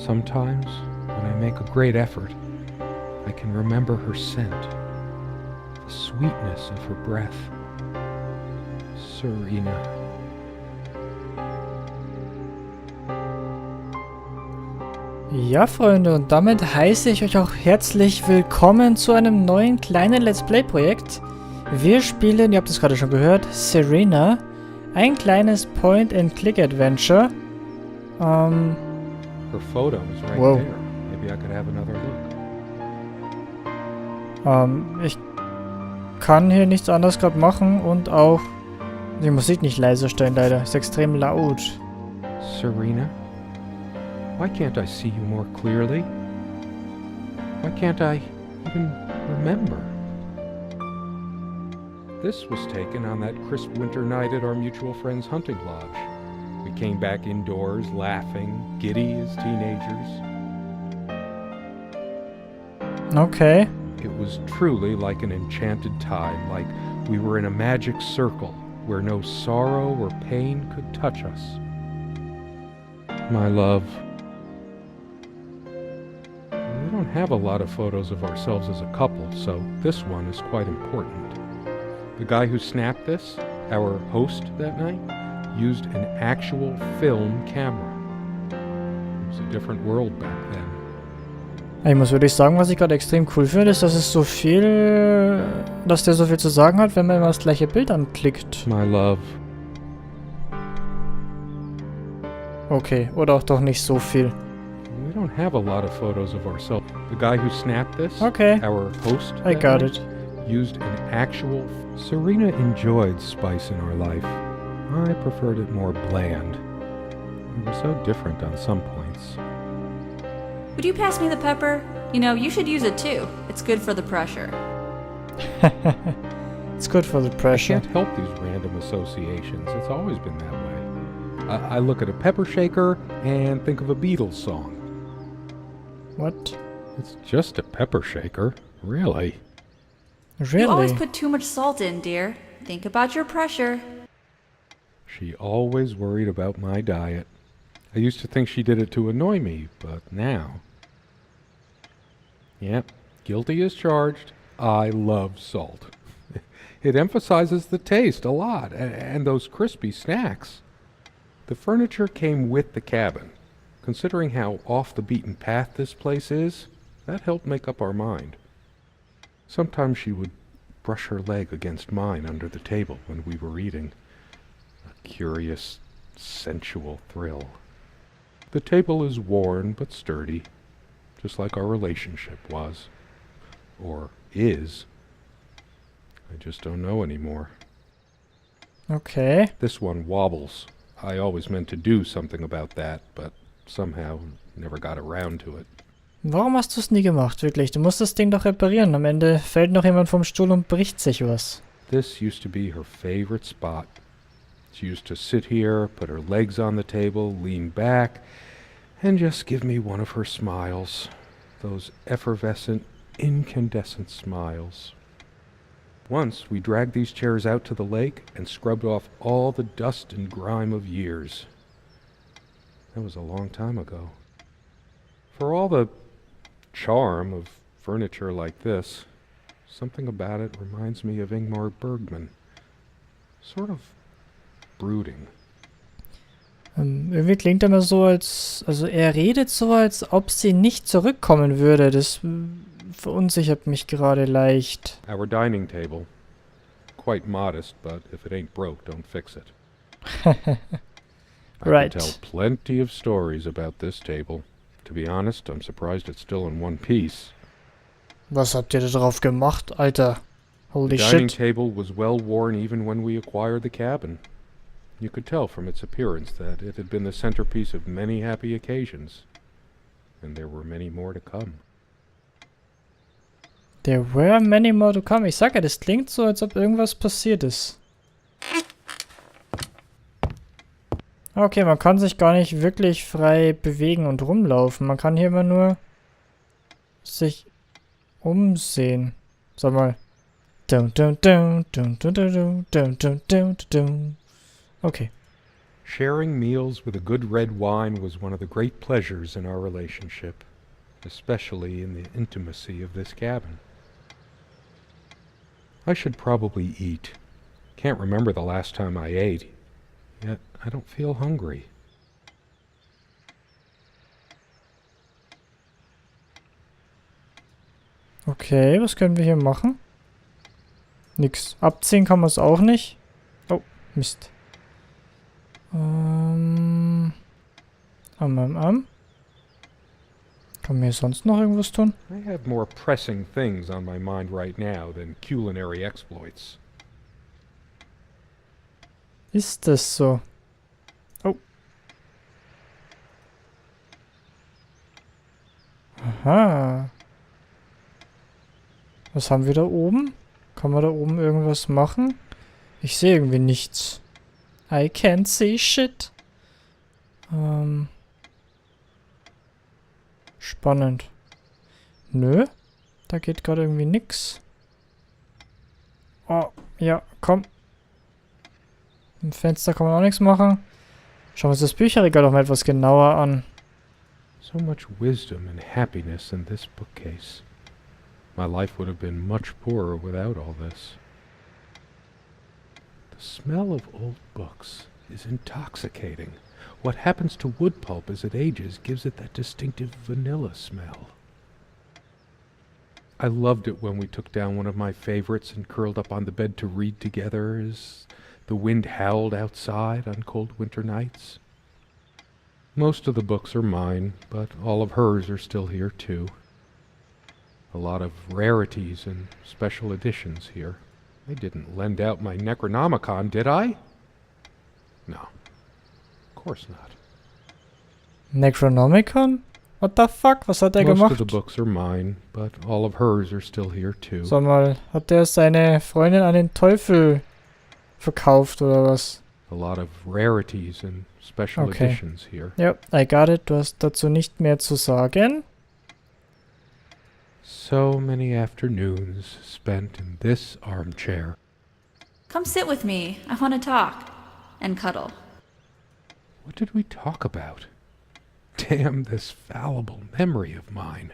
Sometimes, when I make a great effort, I can remember her scent, the sweetness of her breath. Serena. Ja, Freunde, und damit heiße ich euch auch herzlich willkommen zu einem neuen kleinen Let's Play-Projekt. Wir spielen, ihr habt es gerade schon gehört, Serena, ein kleines Point-and-Click-Adventure. Her photo is right Wow. there. Maybe I could have another look. Ich kann hier nichts anderes gerade machen und auch die Musik nicht leiser stellen, leider. Ist extrem laut. Serena, why can't I see you more clearly? Why can't I even remember? This was taken on that crisp winter night at our mutual friend's hunting lodge. We came back indoors, laughing, giddy as teenagers. Okay. It was truly like an enchanted time, like we were in a magic circle where no sorrow or pain could touch us. My love, we don't have a lot of photos of ourselves as a couple, so this one is quite important. The guy who snapped this, our host that night, used an actual film camera. It was a different world back then. Ich muss wirklich sagen, was ich gerade extrem cool finde, ist, dass der so viel zu sagen hat, wenn man immer das gleiche Bild anklickt. My love. Okay, oder auch doch nicht so viel. We don't have a lot of photos of ourselves. The guy who snapped this, Okay, our host I that got night, it. used an actual... Serena enjoyed spice in our life. I preferred it more bland. We were so different on some points. Would you pass me the pepper? You know, you should use it too. It's good for the pressure. It's good for the I pressure. can't help these random associations. It's always been that way. I look at a pepper shaker and think of a Beatles song. What? It's just a pepper shaker, really. You always Really? put too much salt in, dear. Think about your pressure. She always worried about my diet. I used to think she did it to annoy me, but now... Yep, guilty as charged. I love salt. It emphasizes the taste a lot, and those crispy snacks. The furniture came with the cabin. Considering how off the beaten path this place is, that helped make up our mind. Sometimes she would brush her leg against mine under the table when we were eating. A curious, sensual thrill. The table is worn but sturdy, just like our relationship was. Or is. I just don't know anymore. Okay. This one wobbles. I always meant to do something about that, but somehow never got around to it. Warum hast du es nie gemacht, wirklich? Du musst das Ding doch reparieren. Am Ende fällt noch jemand vom Stuhl und bricht sich was. This used to be her favorite spot. She used to sit here, put her legs on the table, lean back, and just give me one of her smiles. Those effervescent, incandescent smiles. Once we dragged these chairs out to the lake and scrubbed off all the dust and grime of years. That was a long time ago. For all the charm of furniture like this, something about it reminds me of Ingmar Bergman. Sort of brooding. Irgendwie klingt er immer so, also er redet so, als ob sie nicht zurückkommen würde. Das verunsichert mich gerade leicht. Our dining table. Quite modest, but if it ain't broke, don't fix it. I Right. can tell plenty of stories about this table. To be honest, I'm surprised it's still in one piece. Was habt ihr da drauf gemacht, Alter? Holy The dining shit. table was well worn even when we acquired the cabin. You could tell from its appearance that it had been the centerpiece of many happy occasions. And there were many more to come. There were many more to come. Ich sag ja, das klingt so, als ob irgendwas passiert ist. Okay, man kann sich gar nicht wirklich frei bewegen und rumlaufen. Man kann hier immer nur sich umsehen. Sag mal. Dum, dum, dum, dum, dum, dum, dum, dum, dum, dum, dum. Okay. Sharing meals with a good red wine was one of the great pleasures in our relationship, especially in the intimacy of this cabin. I should probably eat. Can't remember the last time I ate, yet I don't feel hungry. Okay, was können wir hier machen? Nix. Abziehen kann man es auch nicht. Oh, Mist. Kann man hier sonst noch irgendwas tun? I have more pressing things on my mind right now than culinary exploits. Ist das so? Oh. Aha. Was haben wir da oben? Kann man da oben irgendwas machen? Ich sehe irgendwie nichts. I can't see shit. Spannend. Nö. Da geht gerade irgendwie nix. Oh, ja, komm. Im Fenster kann man auch nichts machen. Schauen wir uns das Bücherregal doch mal etwas genauer an. So much wisdom and happiness in this bookcase. My life would have been much poorer without all this. The smell of old books is intoxicating. What happens to wood pulp as it ages gives it that distinctive vanilla smell. I loved it when we took down one of my favorites and curled up on the bed to read together as the wind howled outside on cold winter nights. Most of the books are mine, but all of hers are still here too. A lot of rarities and special editions here. I didn't lend out my Necronomicon, did I? No. Of course not. Necronomicon? What the fuck? Was hat er Most gemacht? of the books are mine, but all of hers are still here too. Sag mal, hat der seine Freundin an den Teufel verkauft oder was? A lot of rarities and special Okay. editions here. Ja, I got it. Du hast dazu nicht mehr zu sagen. So many afternoons spent in this armchair. Come sit with me. I want to talk. And cuddle. What did we talk about? Damn this fallible memory of mine.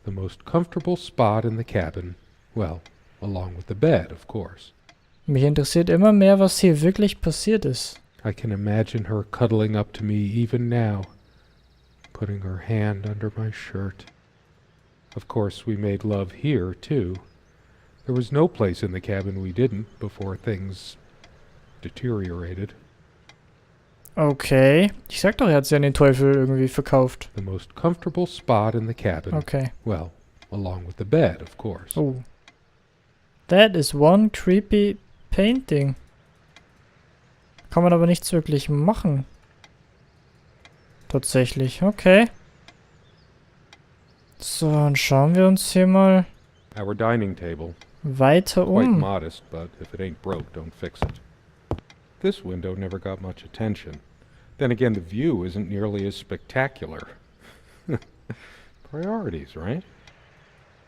The most comfortable spot in the cabin, well, along with the bed, of course. Mich interessiert immer mehr, was hier wirklich passiert ist. I can imagine her cuddling up to me even now, putting her hand under my shirt. Of course, we made love here, too. There was no place in the cabin we didn't before things deteriorated. Okay. Ich sag doch, er hat sie an den Teufel irgendwie verkauft. The most comfortable spot in the cabin, Okay. well, along with the bed, of course. Oh. That is one creepy painting. Kann man aber nichts wirklich machen. Tatsächlich, okay. So, dann schauen wir uns hier mal Our dining table, weiter quite um. modest, but if it ain't broke, don't fix it. This window never got much attention. Then again, the view isn't nearly as spectacular. Priorities, right?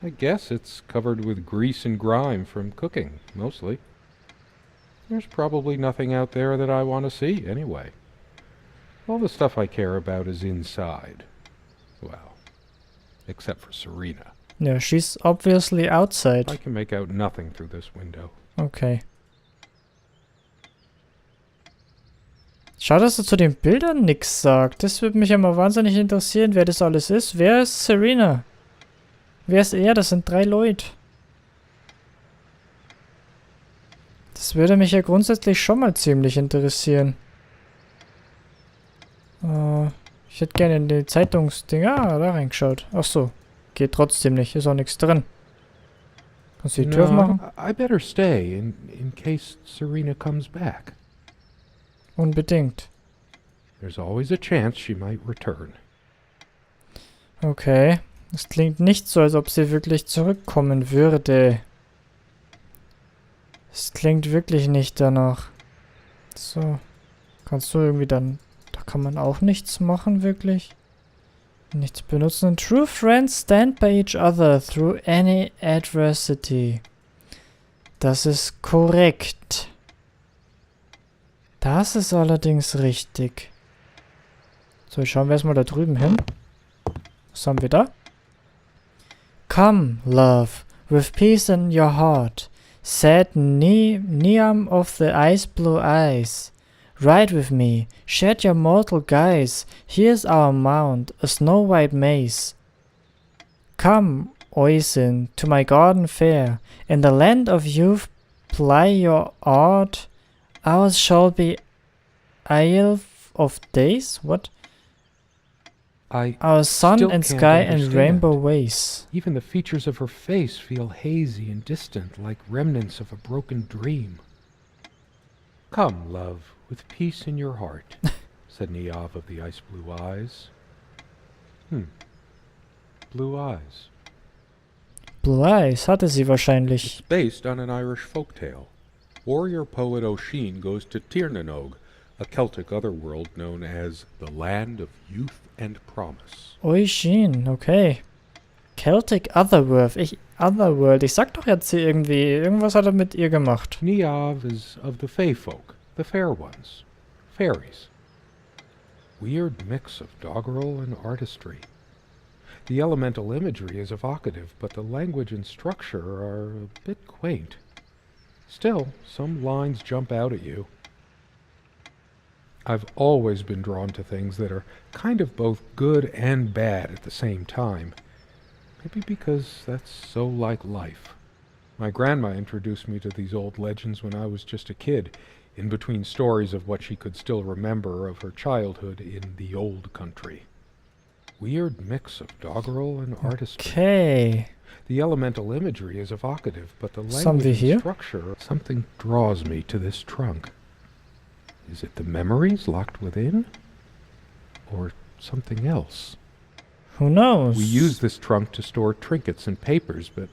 I guess it's covered with grease and grime from cooking, mostly. There's probably nothing out there that I want to see, anyway. All the stuff I care about is inside. Well, except for Serena. Ja, she's obviously outside. I can make out nothing through this window. Okay. Schade, dass er zu den Bildern nichts sagt. Das würde mich ja mal wahnsinnig interessieren, wer das alles ist. Wer ist Serena? Wer ist er? Das sind 3 Leute. Das würde mich ja grundsätzlich schon mal ziemlich interessieren. Ich hätte gerne in die Zeitungsdinger da reingeschaut. Ach so. Geht trotzdem nicht. Ist auch nichts drin. Kannst du die Tür aufmachen? I better stay in case Serena comes back. Unbedingt. There's always a chance she might return. Okay. Es klingt nicht so, als ob sie wirklich zurückkommen würde. Es klingt wirklich nicht danach. So. Kannst du irgendwie dann... Da kann man auch nichts machen, wirklich. Nichts benutzen. True friends stand by each other through any adversity. Das ist korrekt. Das ist allerdings richtig. So, schauen wir erstmal da drüben hin. Was haben wir da? Come, love, with peace in your heart. Sad neon of the ice blue eyes. Ride with me, shed your mortal guise. Here's our mount, a snow white maze. Come, Oisin, to my garden fair. In the land of youth, ply your art. Ours shall be isle of days? What? I Our sun still and can't sky and understand. rainbow ways. Even the features of her face feel hazy and distant, like remnants of a broken dream. Come, love, with peace in your heart, said Niamh of the ice blue eyes. Blue eyes. Blue Eyes hatte sie wahrscheinlich. It's based on an Irish folktale. Warrior poet O'Sheen goes to Tirnanog, a Celtic otherworld known as the Land of Youth and Promise. Oisin, okay. Celtic Otherworld. Ich sag doch jetzt hier irgendwie, irgendwas hat er mit ihr gemacht. Niamh is of the Fey folk, the fair ones, fairies. Weird mix of doggerel and artistry. The elemental imagery is evocative, but the language and structure are a bit quaint. Still, some lines jump out at you. I've always been drawn to things that are kind of both good and bad at the same time. Maybe because that's so like life. My grandma introduced me to these old legends when I was just a kid, in between stories of what she could still remember of her childhood in the old country. Weird mix of doggerel and artistry. Okay. The elemental imagery is evocative, but the Was haben wir language hier? and structure, something draws me to this trunk. Is it the memories locked within? Or something else? Who knows? We use this trunk to store trinkets and papers, but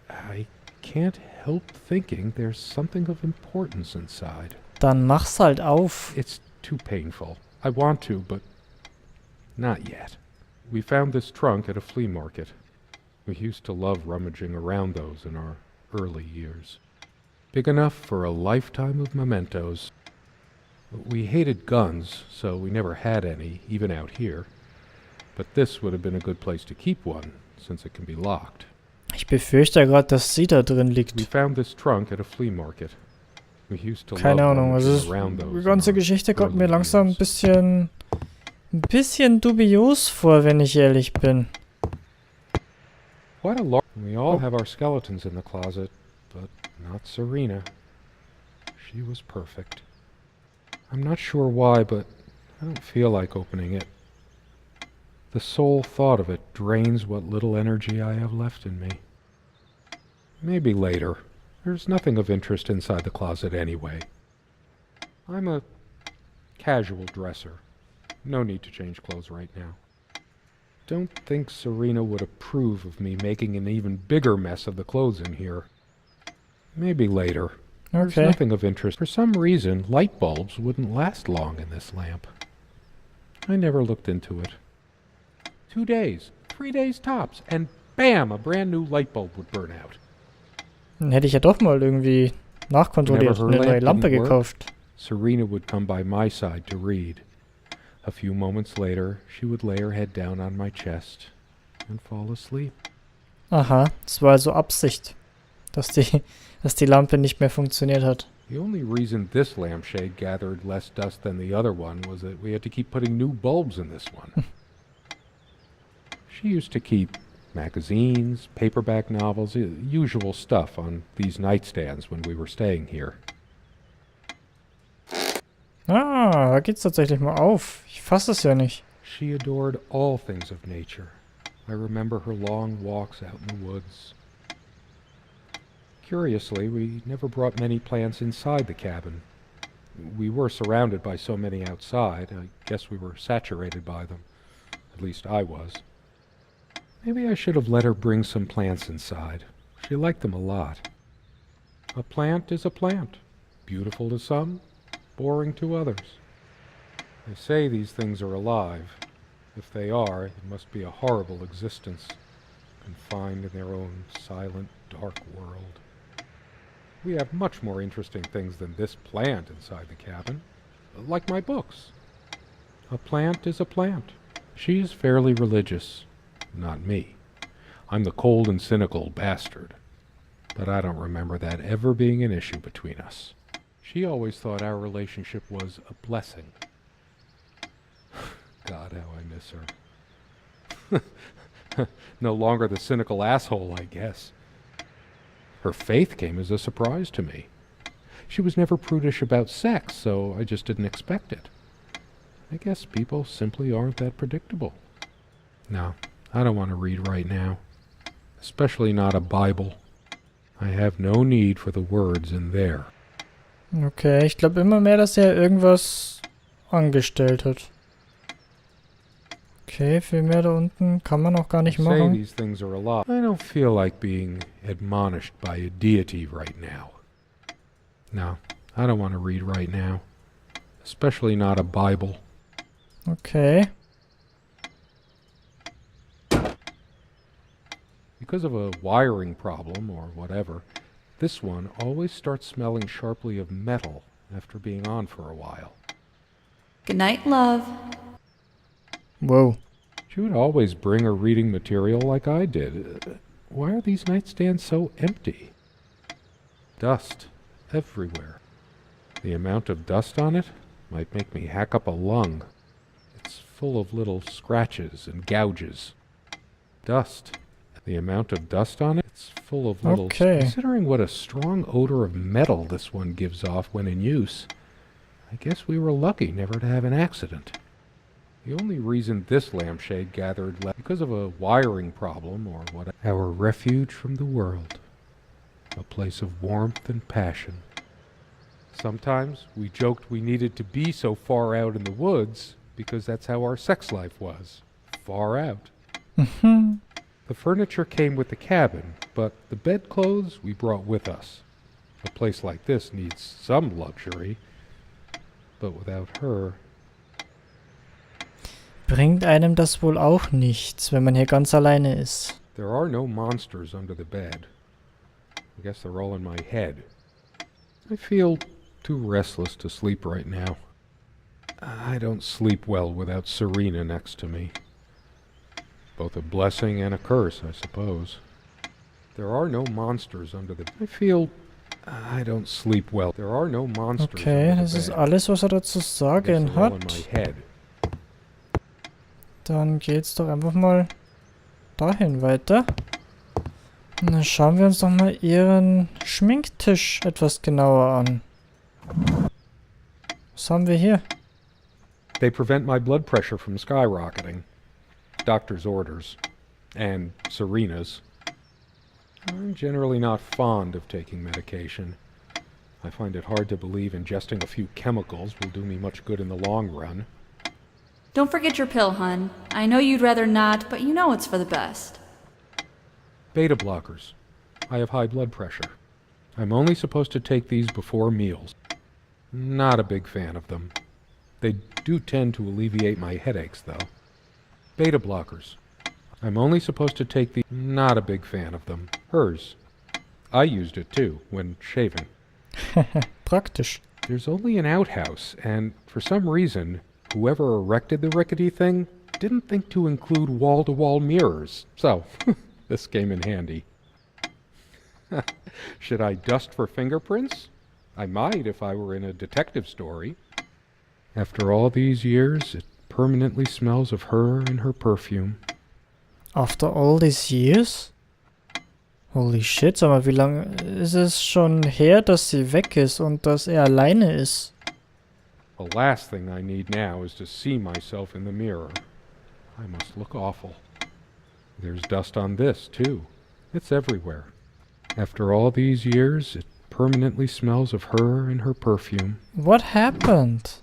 I can't help thinking there's something of importance inside. Dann mach's halt auf. It's too painful. I want to, but not yet. We found this trunk at a flea market. We used to love rummaging around those in our early years. Big enough for a lifetime of mementos. We hated guns, so we never had any, even out here. But this would have been a good place to keep one, since it can be locked. Ich befürchte ja gerade, dass sie da drin We liegt. found this trunk at a flea market. We used to Keine love Ahnung, also rummaging around those die in ganze our Geschichte kommt mir early langsam years. ein bisschen dubios vor, wenn ich ehrlich bin. Quite a large. We all Oh. have our skeletons in the closet, but not Serena. She was perfect. I'm not sure why, but I don't feel like opening it. The sole thought of it drains what little energy I have left in me. Maybe later. There's nothing of interest inside the closet anyway. I'm a casual dresser. No need to change clothes right now. Don't think Serena would approve of me making an even bigger mess of the clothes in here. Maybe later. There's Okay. nothing of interest. For some reason, light bulbs wouldn't last long in this lamp. I never looked into it. 2 days, 3 days tops, and bam, a brand new light bulb would burn out. Dann hätte ich ja doch mal irgendwie nachkontrolliert Never und eine her neue lamp Lampe didn't work? gekauft. Serena would come by my side to read. A few moments later, she would lay her head down on my chest and fall asleep. Aha, das war also Absicht, dass die Lampe nicht mehr funktioniert hat. The only reason this lampshade gathered less dust than the other one was that we had to keep putting new bulbs in this one. She used to keep magazines, paperback novels, usual stuff on these nightstands when we were staying here. Ah, da geht's tatsächlich mal auf. Ich fasse es ja nicht. She adored all things of nature. I remember her long walks out in the woods. Curiously, we never brought many plants inside the cabin. We were surrounded by so many outside, I guess we were saturated by them. At least I was. Maybe I should have let her bring some plants inside. She liked them a lot. A plant is a plant. Beautiful to some, boring to others. They say these things are alive. If they are, it must be a horrible existence, confined in their own silent, dark world. We have much more interesting things than this plant inside the cabin. Like my books. A plant is a plant. She is fairly religious. Not me. I'm the cold and cynical bastard. But I don't remember that ever being an issue between us. She always thought our relationship was a blessing. God, how I miss her. No longer the cynical asshole, I guess. Her faith came as a surprise to me. She was never prudish about sex, so I just didn't expect it. I guess people simply aren't that predictable. No, I don't want to read right now. Especially not a Bible. I have no need for the words in there. Okay, ich glaube immer mehr, dass er irgendwas angestellt hat. Okay, viel mehr da unten kann man auch gar nicht Say machen. these things are a lot. I don't feel like being admonished by a deity right now. No, I don't want to read right now. Especially not a Bible. Okay. Because of a wiring problem or whatever, this one always starts smelling sharply of metal after being on for a while. Good night, love. Wow. She would always bring her reading material like I did. Why are these nightstands so empty? Dust everywhere. The amount of dust on it might make me hack up a lung. It's full of little scratches and gouges. Dust. The amount of dust on it, it's full of little... Okay. Considering what a strong odor of metal this one gives off when in use, I guess we were lucky never to have an accident. The only reason this lampshade gathered because of a wiring problem or what... Our refuge from the world. A place of warmth and passion. Sometimes we joked we needed to be so far out in the woods because that's how our sex life was. Far out. The furniture came with the cabin, but the bedclothes we brought with us. A place like this needs some luxury, but without her... Bringt einem das wohl auch nichts, wenn man hier ganz alleine ist. There are no monsters under the bed. I guess they're all in my head. I feel too restless to sleep right now. I don't sleep well without Serena next to me. Both a blessing and a curse, I suppose. There are no monsters under the... I feel... I don't sleep well. There are no monsters Okay, under das the ist bed. alles, was er dazu I guess sagen they're all in hat. my head. Dann geht's doch einfach mal dahin weiter. Und dann schauen wir uns doch mal ihren Schminktisch etwas genauer an. Was haben wir hier? They prevent my blood pressure from skyrocketing. Doctor's orders. And Serena's. I'm generally not fond of taking medication. I find it hard to believe ingesting a few chemicals will do me much good in the long run. Don't forget your pill, hun. I know you'd rather not, but you know it's for the best. Beta blockers. I have high blood pressure. I'm only supposed to take these before meals. Not a big fan of them. They do tend to alleviate my headaches, though. Beta blockers. I'm only supposed to take the... Not a big fan of them. Hers. I used it, too, when shaving. Praktisch. There's only an outhouse, and for some reason, whoever erected the rickety thing didn't think to include wall-to-wall mirrors. So, this came in handy. Should I dust for fingerprints? I might if I were in a detective story. After all these years, it permanently smells of her and her perfume. After all these years? Holy shit, sag mal, wie lange ist es schon her, dass sie weg ist und dass er alleine ist? The last thing I need now is to see myself in the mirror. I must look awful. There's dust on this, too. It's everywhere. After all these years, it permanently smells of her and her perfume. What happened?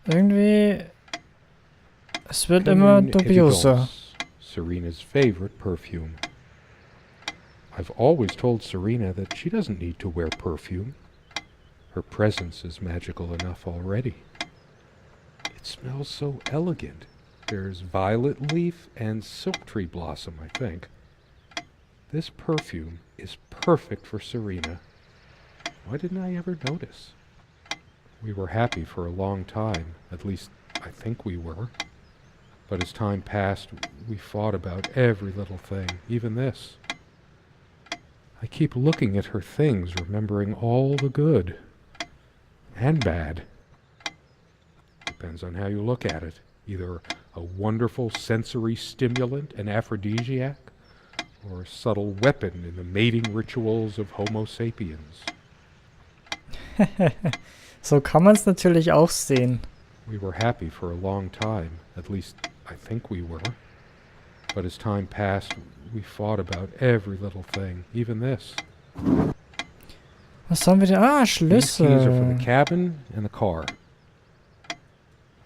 Irgendwie... Es wird immer Canon dubioser. Evidence, Serena's favorite perfume. I've always told Serena that she doesn't need to wear perfume. Her presence is magical enough already. It smells so elegant. There's violet leaf and silk tree blossom, I think. This perfume is perfect for Serena. Why didn't I ever notice? We were happy for a long time, at least I think we were. But as time passed, we fought about every little thing, even this. I keep looking at her things, remembering all the good and bad. Depends on how you look at it. Either a wonderful sensory stimulant and aphrodisiac, or a subtle weapon in the mating rituals of Homo sapiens. So kann man es natürlich auch sehen. We were happy for a long time, at least I think we were. But as time passed, we fought about every little thing, even this. Was haben wir denn? Ah, These keys are for Schlüssel. the cabin and the car.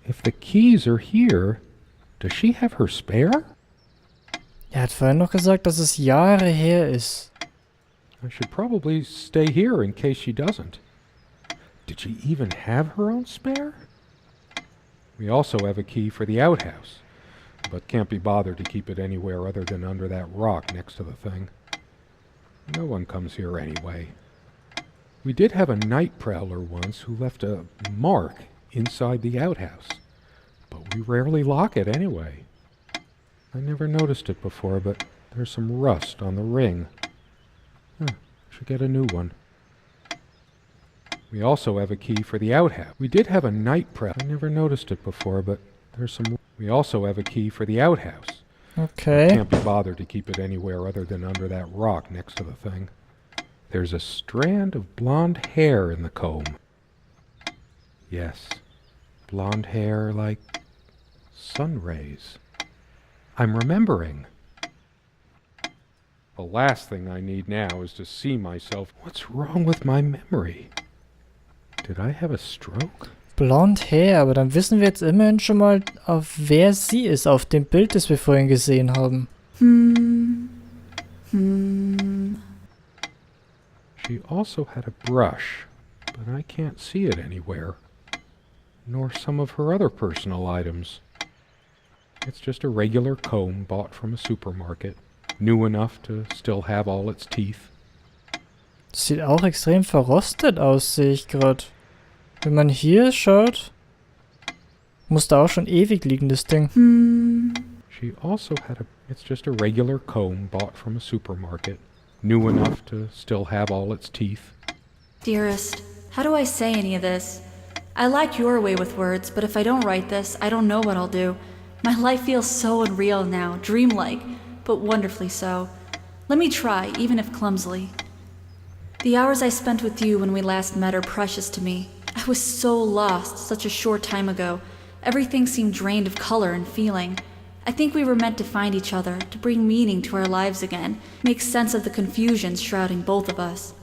If the keys are here, does she have her spare? Er hat vorhin noch gesagt, dass es Jahre her ist. I should probably stay here in case she doesn't. Did she even have her own spare? We also have a key for the outhouse, but can't be bothered to keep it anywhere other than under that rock next to the thing. No one comes here anyway. We did have a night prowler once who left a mark inside the outhouse, but we rarely lock it anyway. I never noticed it before, but there's some rust on the ring. Should get a new one. We also have a key for the outhouse. We did have a night prowler. I never noticed it before, but there's some... We also have a key for the outhouse. Okay. Can't be bothered to keep it anywhere other than under that rock next to the thing. There's a strand of blonde hair in the comb. Yes, blonde hair like sun rays. I'm remembering. The last thing I need now is to see myself. What's wrong with my memory? Did I have a stroke? Blond Hair, aber dann wissen wir jetzt immerhin schon mal, auf wer sie ist, auf dem Bild, das wir vorhin gesehen haben. She also had a brush, but I can't see it anywhere. Nor some of her other personal items. It's just a regular comb bought from a supermarket, new enough to still have all its teeth. Sieht auch extrem verrostet aus, sehe ich gerade. Wenn man hier schaut, muss da auch schon ewig liegen, das Ding. She also had it's just a regular comb bought from a supermarket, new enough to still have all its teeth. Dearest, how do I say any of this? I like your way with words, but if I don't write this, I don't know what I'll do. My life feels so unreal now, dreamlike, but wonderfully so. Let me try, even if clumsily. The hours I spent with you when we last met are precious to me. I was so lost such a short time ago. Everything seemed drained of color and feeling. I think we were meant to find each other, to bring meaning to our lives again, make sense of the confusion shrouding both of us.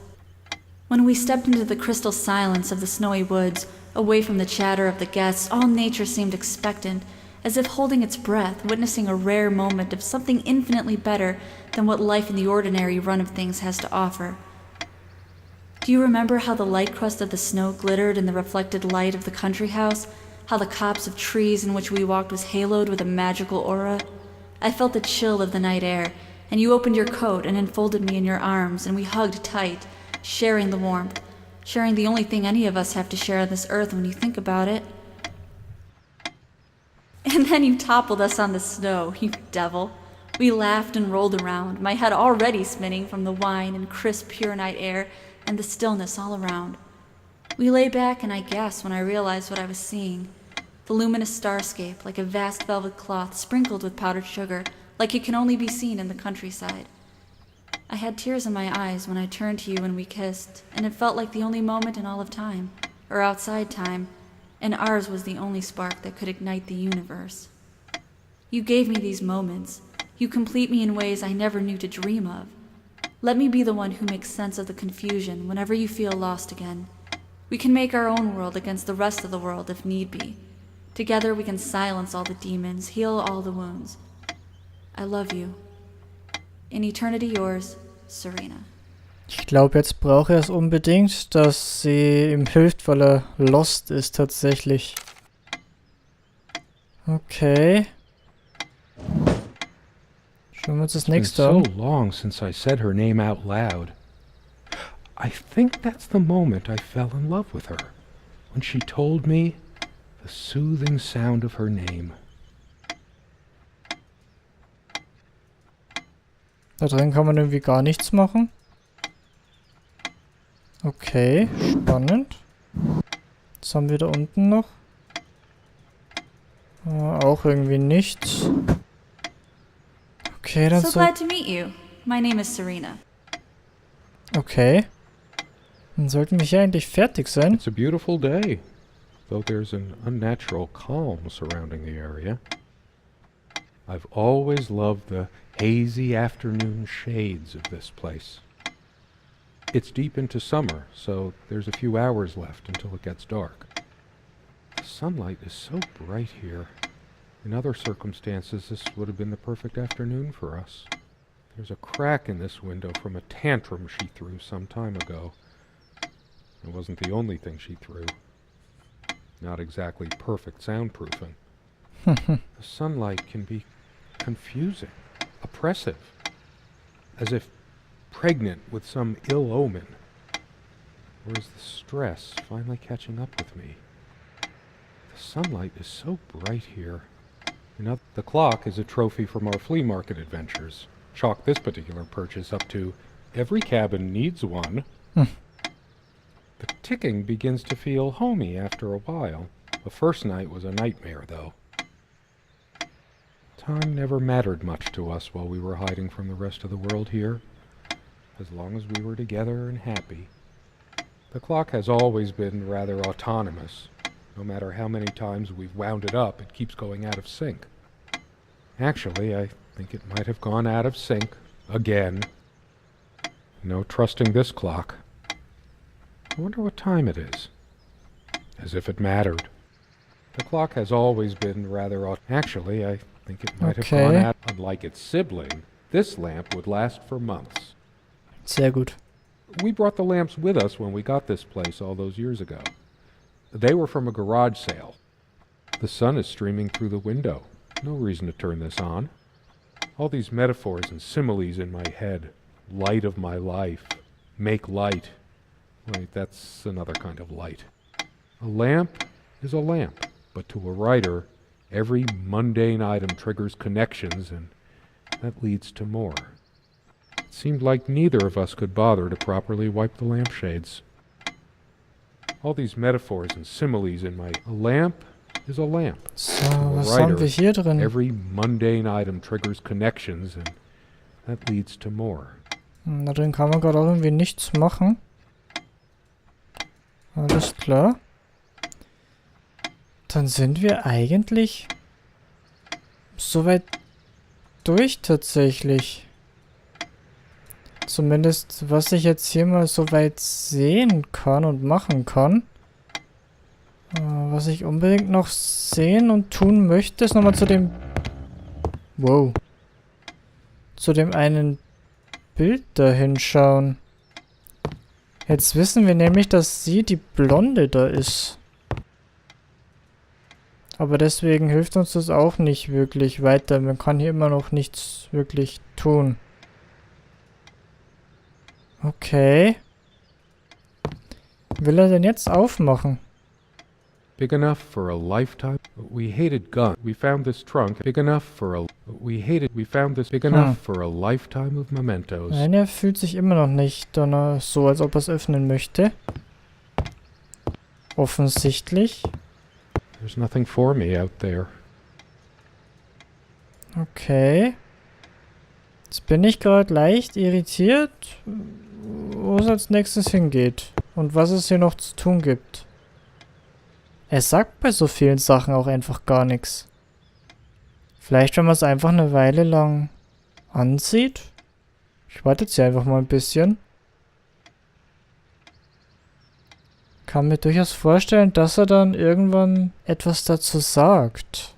When we stepped into the crystal silence of the snowy woods, away from the chatter of the guests, all nature seemed expectant, as if holding its breath, witnessing a rare moment of something infinitely better than what life in the ordinary run of things has to offer. Do you remember how the light crust of the snow glittered in the reflected light of the country house? How the copse of trees in which we walked was haloed with a magical aura? I felt the chill of the night air, and you opened your coat and enfolded me in your arms, and we hugged tight, sharing the warmth, sharing the only thing any of us have to share on this earth when you think about it. And then you toppled us on the snow, you devil. We laughed and rolled around, my head already spinning from the wine and crisp, pure night air, and the stillness all around. We lay back and I gasped when I realized what I was seeing. The luminous starscape, like a vast velvet cloth sprinkled with powdered sugar, like it can only be seen in the countryside. I had tears in my eyes when I turned to you and we kissed, and it felt like the only moment in all of time, or outside time, and ours was the only spark that could ignite the universe. You gave me these moments. You complete me in ways I never knew to dream of. Let me be the one who makes sense of the confusion whenever you feel lost again. We can make our own world against the rest of the world if need be. Together we can silence all the demons, heal all the wounds. I love you. In eternity yours, Serena. Ich glaube, jetzt braucht er es unbedingt, dass sie ihm hilft, weil er lost ist tatsächlich. Okay. Schauen wir uns das It's been nächste so an. long since I said her name out loud. I think that's the moment I fell in love with her, when she told me the soothing sound of her name. Da drin kann man irgendwie gar nichts machen. Okay, spannend. Was haben wir da unten noch? Auch irgendwie nichts. Okay, dann So soll... glad to meet you. My name is Serena. Okay. Dann sollten wir hier eigentlich fertig sein. It's a beautiful day, though there's an unnatural calm surrounding the area. I've always loved the hazy afternoon shades of this place. It's deep into summer, so there's a few hours left until it gets dark. The sunlight is so bright here. In other circumstances, this would have been the perfect afternoon for us. There's a crack in this window from a tantrum she threw some time ago. It wasn't the only thing she threw. Not exactly perfect soundproofing. The sunlight can be confusing, oppressive, as if pregnant with some ill omen. Or is the stress finally catching up with me? The sunlight is so bright here. The clock is a trophy from our flea market adventures. Chalk this particular purchase up to every cabin needs one. The ticking begins to feel homey after a while. The first night was a nightmare, though. Time never mattered much to us while we were hiding from the rest of the world here. As long as we were together and happy. The clock has always been rather autonomous. No matter how many times we've wound it up, it keeps going out of sync. Actually, I think it might have gone out of sync again. No trusting this clock. I wonder what time it is. As if it mattered. The clock has always been rather Actually, I think it might have gone out. Unlike its sibling, this lamp would last for months. Sehr gut. We brought the lamps with us when we got this place all those years ago. They were from a garage sale. The sun is streaming through the window. No reason to turn this on. All these metaphors and similes in my head. Light of my life. Make light. Wait, that's another kind of light. A lamp is a lamp, but to a writer, every mundane item triggers connections, and that leads to more. It seemed like neither of us could bother to properly wipe the lampshades. All these metaphors and similes in my... A lamp is a lamp. So, To a was haben wir hier drin? every mundane item triggers connections, and that leads to more. Da drin kann man gerade auch irgendwie nichts machen. Alles klar. Dann sind wir eigentlich soweit durch tatsächlich. Zumindest was ich jetzt hier mal soweit sehen kann und machen kann. Was ich unbedingt noch sehen und tun möchte, ist nochmal zu dem... Wow. Zu dem einen Bild da hinschauen. Jetzt wissen wir nämlich, dass sie die Blonde da ist. Aber deswegen hilft uns das auch nicht wirklich weiter. Man kann hier immer noch nichts wirklich tun. Okay. Will er denn jetzt aufmachen? Big enough for a lifetime. We hated gun. We found this trunk big enough for a... We found this big enough for a lifetime of mementos. Nein, er fühlt sich immer noch nicht so, als ob er es öffnen möchte. Offensichtlich. There's nothing for me out there. Okay. Jetzt bin ich gerade leicht irritiert, wo es als nächstes hingeht. Und was es hier noch zu tun gibt. Er sagt bei so vielen Sachen auch einfach gar nichts. Vielleicht, wenn man es einfach eine Weile lang ansieht. Ich warte jetzt hier einfach mal ein bisschen. Kann mir durchaus vorstellen, dass er dann irgendwann etwas dazu sagt.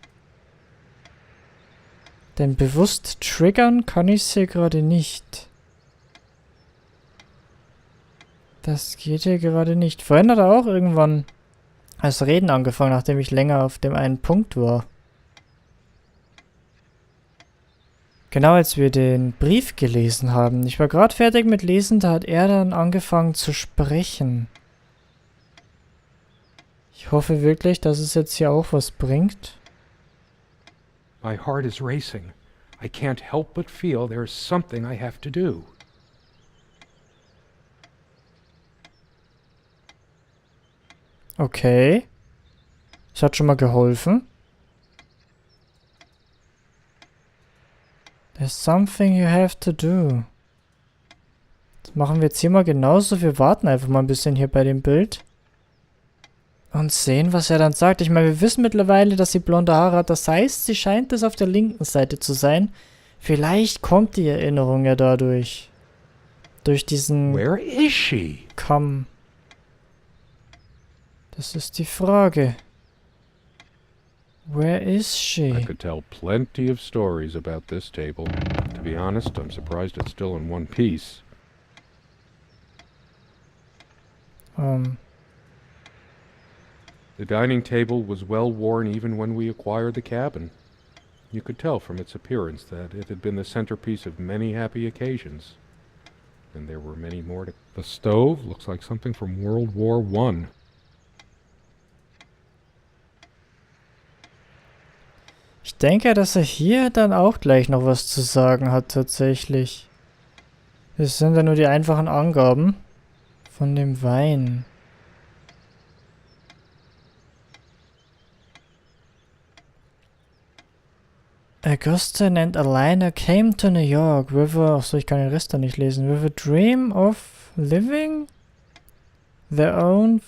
Denn bewusst triggern kann ich es hier gerade nicht. Das geht hier gerade nicht. Vorhin hat er auch irgendwann das Reden angefangen, nachdem ich länger auf dem einen Punkt war. Genau, als wir den Brief gelesen haben. Ich war gerade fertig mit Lesen, da hat er dann angefangen zu sprechen. Ich hoffe wirklich, dass es jetzt hier auch was bringt. My heart is racing. I can't help but feel there's something I have to do. Okay. Das hat schon mal geholfen. There's something you have to do. Das machen wir jetzt hier mal genauso. Wir warten einfach mal ein bisschen hier bei dem Bild. Und sehen, was er dann sagt. Ich meine, wir wissen mittlerweile, dass sie blonde Haare hat. Das heißt, sie scheint es auf der linken Seite zu sein. Vielleicht kommt die Erinnerung ja dadurch. Durch diesen Where is she? Kamm. Das ist die Frage. Where is I she? could tell plenty of stories about this table. To be honest, I'm surprised it's still in one piece. The dining table was well worn even when we acquired the cabin. You could tell from its appearance that it had been the centerpiece of many happy occasions. And there were many more to... The stove looks like something from World War I. Ich denke, dass er hier dann auch gleich noch was zu sagen hat, tatsächlich. Das sind ja nur die einfachen Angaben von dem Wein. Augustine and Alina came to New York with a... Achso, ich kann den Rest da nicht lesen. With a dream of living their own...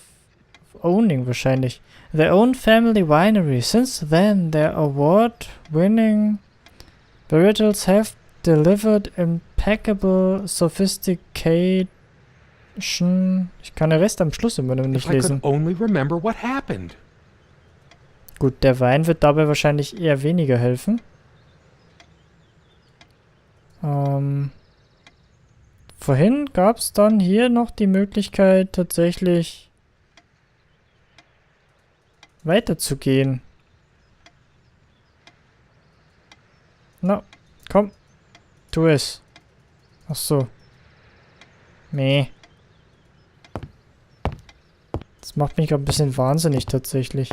Owning wahrscheinlich. Their own family winery. Since then, their award-winning varietals have delivered impeccable sophistication. Ich kann den Rest am Schluss immer noch nicht If I lesen. could only remember what happened. Gut, der Wein wird dabei wahrscheinlich eher weniger helfen. Vorhin gab es dann hier noch die Möglichkeit, tatsächlich weiterzugehen. Na, komm. Tu es. Ach so. Nee. Das macht mich gerade ein bisschen wahnsinnig tatsächlich.